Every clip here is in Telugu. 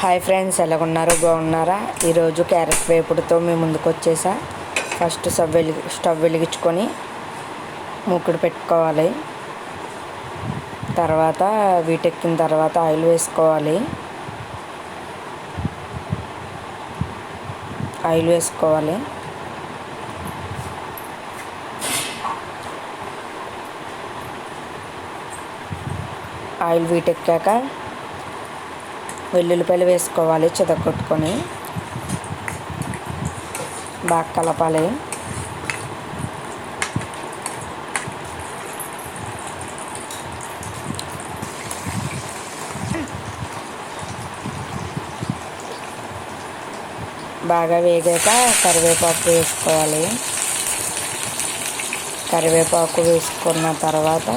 Hi friends, ఎలాగున్నారు? బాగున్నారా? ఈరోజు క్యారెట్ వేపుడుతో మీ ముందుకు వచ్చేసా. ఫస్ట్ స్టవ్ వెలిగించుకొని మూకుడు పెట్టుకోవాలి. తర్వాత వీటెక్కిన తర్వాత ఆయిల్ వేసుకోవాలి. ఆయిల్ వీటెక్కాక వెల్లుల్లిపాయలు వేసుకోవాలి. చితగొట్టుకొని బాగా కలపాలి. బాగా వేగాక కరివేపాకు వేసుకున్న తర్వాత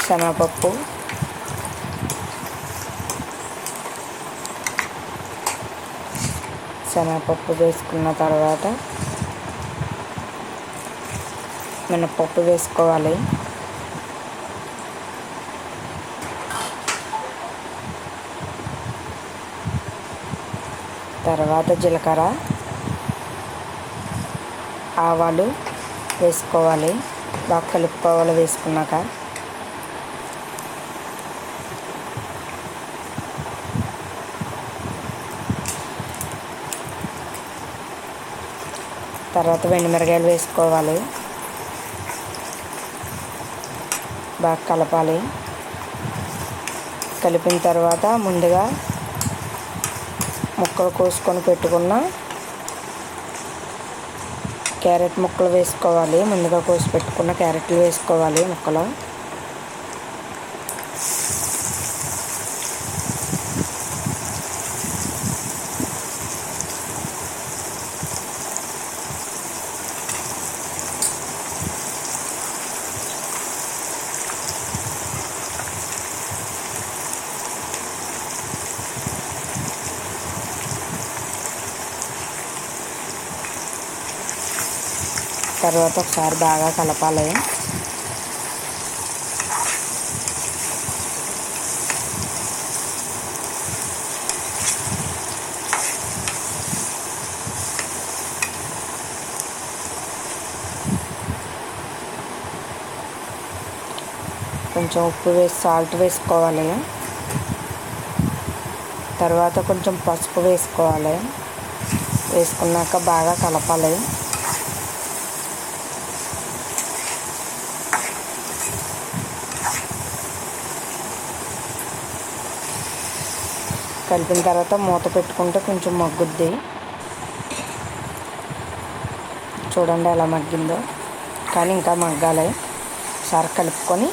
శనగపప్పు, వేసుకున్న తర్వాత మినపప్పు వేసుకోవాలి. తర్వాత జీలకర్ర, ఆవాలు వేసుకోవాలి. బాగా కలుపుకోవాలి. వేసుకున్నాక తర్వాత ఎండుమిరపకాయలు వేసుకోవాలి. బాగా కలపాలి. కలిపిన తర్వాత ముందుగా ముక్కలు కోసుకొని పెట్టుకున్న క్యారెట్ ముక్కలు వేసుకోవాలి. ముందుగా కోసి పెట్టుకున్న క్యారెట్లు వేసుకోవాలి ముక్కలు. తర్వాత ఒకసారి బాగా కలపాలి. కొంచెం ఉప్పు సాల్ట్ వేసుకోవాలి. తర్వాత కొంచెం పసుపు వేసుకోవాలి. వేసుకున్నాక బాగా కలపాలి. కలిపిన తర్వాత మూత పెట్టుకుంటే కొంచెం మగ్గుద్ది. చూడండి ఎలా మగ్గిందో, కానీ ఇంకా మగ్గాలి. ఒకసారి కలుపుకొని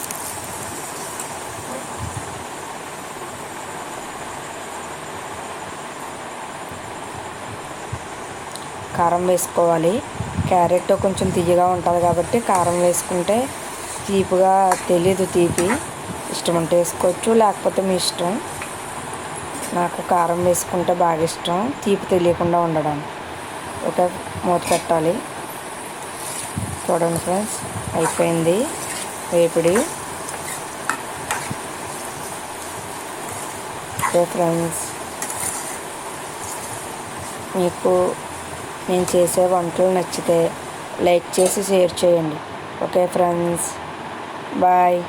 కారం వేసుకోవాలి. క్యారెట్ కొంచెం తియ్యగా ఉంటుంది కాబట్టి కారం వేసుకుంటే తీపిగా తెలీదు. తీపి ఇష్టం ఉంటే వేసుకోవచ్చు, లేకపోతే మీ ఇష్టం. నాకు కారం వేసుకుంటే బాగా ఇష్టం, తీపి తెలియకుండా ఉండడానికి. ఓకే, మూత పెట్టాలి. చూడండి ఫ్రెండ్స్, అయిపోయింది వేపుడి. ఓకే ఫ్రెండ్స్, మీకు నేను చేసే వంటలు నచ్చితే లైక్ చేసి షేర్ చేయండి. Okay friends, bye.